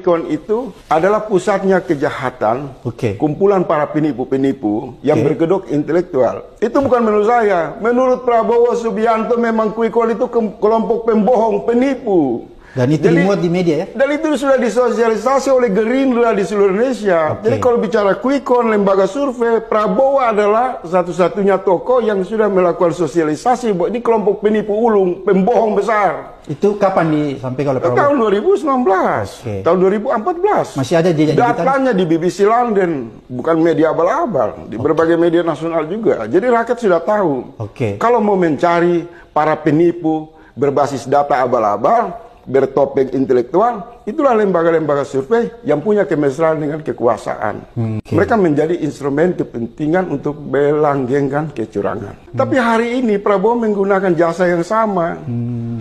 quick count itu adalah pusatnya kejahatan, kumpulan para penipu-penipu yang berkedok intelektual. Itu bukan menurut saya. Menurut Prabowo Subianto memang quick count itu kelompok pembohong, penipu. Dan itu dimuat di media ya? Dan itu sudah disosialisasi oleh Gerindra di seluruh Indonesia. Jadi kalau bicara quick count, lembaga survei, Prabowo adalah satu-satunya tokoh yang sudah melakukan sosialisasi bahwa ini kelompok penipu ulung, pembohong besar. Itu kapan disampaikan oleh Prabowo? Tahun 2019, tahun 2014. Masih ada jejak datanya di BBC London, bukan media abal-abal, di berbagai media nasional juga. Jadi rakyat sudah tahu. Kalau mau mencari para penipu berbasis data abal-abal, bertopeng intelektual, itulah lembaga-lembaga survei yang punya kemesraan dengan kekuasaan. Mereka menjadi instrumen kepentingan untuk melanggengkan kecurangan. Tapi hari ini Prabowo menggunakan jasa yang sama.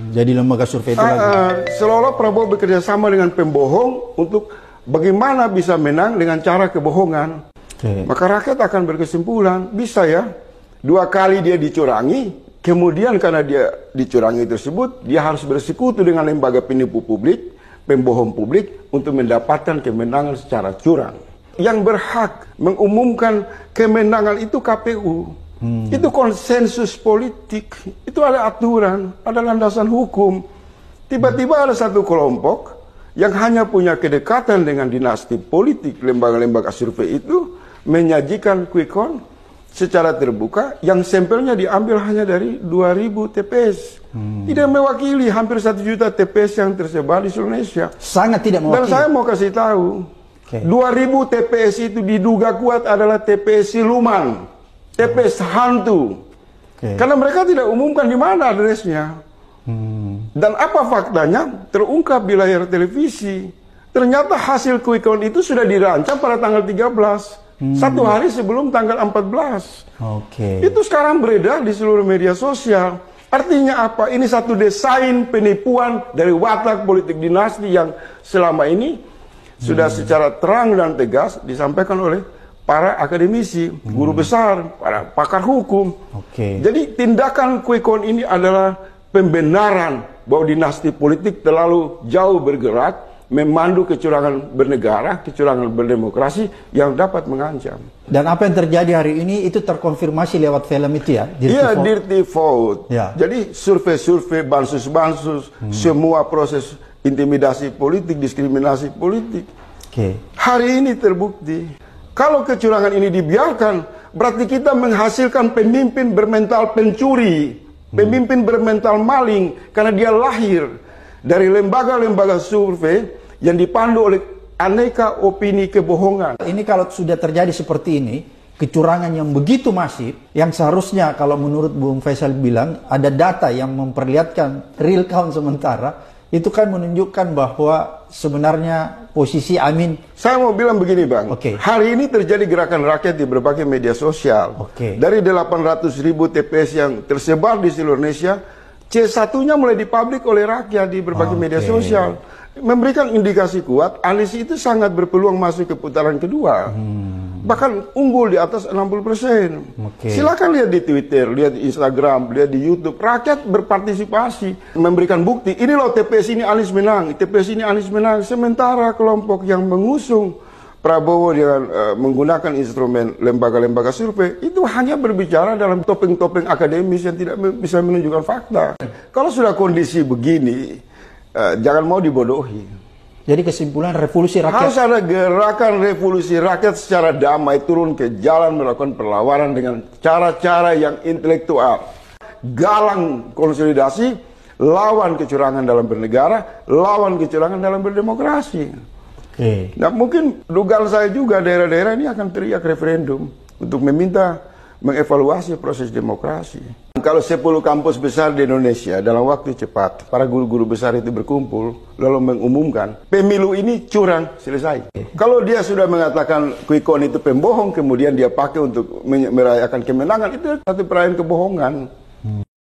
Jadi lembaga survei itu lagi. Seolah Prabowo bekerja sama dengan pembohong untuk bagaimana bisa menang dengan cara kebohongan. Maka rakyat akan berkesimpulan, bisa ya, 2 kali dia dicurangi. Kemudian karena dia dicurangi tersebut, dia harus bersekutu dengan lembaga penipu publik, pembohong publik untuk mendapatkan kemenangan secara curang. Yang berhak mengumumkan kemenangan itu KPU. Itu konsensus politik, itu ada aturan, ada landasan hukum. Tiba-tiba ada satu kelompok yang hanya punya kedekatan dengan dinasti politik, lembaga-lembaga survei itu menyajikan quick count secara terbuka yang sampelnya diambil hanya dari 2.000 TPS. Tidak mewakili hampir 1 juta TPS yang tersebar di Indonesia. Sangat tidak mewakili. Dan saya mau kasih tahu, 2.000 TPS itu diduga kuat adalah TPS siluman, TPS hantu. Karena mereka tidak umumkan di mana adresnya. Dan apa faktanya? Terungkap di layar televisi. Ternyata hasil quick count itu sudah dirancang pada tanggal 13. 1 hari sebelum tanggal 14. Itu sekarang beredar di seluruh media sosial. Artinya apa? Ini satu desain penipuan dari watak politik dinasti yang selama ini sudah secara terang dan tegas disampaikan oleh para akademisi, guru besar, para pakar hukum. Jadi tindakan quick count ini adalah pembenaran bahwa dinasti politik terlalu jauh bergerak memandu kecurangan bernegara, kecurangan berdemokrasi yang dapat mengancam. Dan apa yang terjadi hari ini itu terkonfirmasi lewat film itu ya? Iya, Dirty Vote. Jadi survei-survei, bansus-bansus, semua proses intimidasi politik, diskriminasi politik. Hari ini terbukti. Kalau kecurangan ini dibiarkan, berarti kita menghasilkan pemimpin bermental pencuri, pemimpin bermental maling, karena dia lahir dari lembaga-lembaga survei yang dipandu oleh aneka opini kebohongan. Ini kalau sudah terjadi seperti ini, kecurangan yang begitu masif, yang seharusnya kalau menurut Bung Faisal bilang, ada data yang memperlihatkan real count sementara, itu kan menunjukkan bahwa sebenarnya posisi Amin. Saya mau bilang begini Bang, hari ini terjadi gerakan rakyat di berbagai media sosial. Dari 800.000 TPS yang tersebar di seluruh Indonesia, C1-nya mulai dipublik oleh rakyat di berbagai media sosial. Memberikan indikasi kuat, Anies itu sangat berpeluang masuk ke putaran kedua. Bahkan unggul di atas 60%. Silakan lihat di Twitter, lihat di Instagram, lihat di YouTube. Rakyat berpartisipasi, memberikan bukti. Ini loh TPS ini Anies menang, TPS ini Anies menang. Sementara kelompok yang mengusung Prabowo dengan menggunakan instrumen lembaga-lembaga survei itu hanya berbicara dalam topeng-topeng akademis yang tidak bisa menunjukkan fakta. Kalau sudah kondisi begini, jangan mau dibodohi. Jadi kesimpulan revolusi rakyat. Harus ada gerakan revolusi rakyat secara damai, turun ke jalan melakukan perlawanan dengan cara-cara yang intelektual. Galang konsolidasi, lawan kecurangan dalam bernegara, lawan kecurangan dalam berdemokrasi. Nah mungkin dugaan saya juga daerah-daerah ini akan teriak referendum untuk meminta mengevaluasi proses demokrasi. Kalau 10 kampus besar di Indonesia dalam waktu cepat, para guru-guru besar itu berkumpul lalu mengumumkan pemilu ini curang, selesai. Kalau dia sudah mengatakan quick count itu pembohong, kemudian dia pakai untuk merayakan kemenangan, itu satu perayaan kebohongan.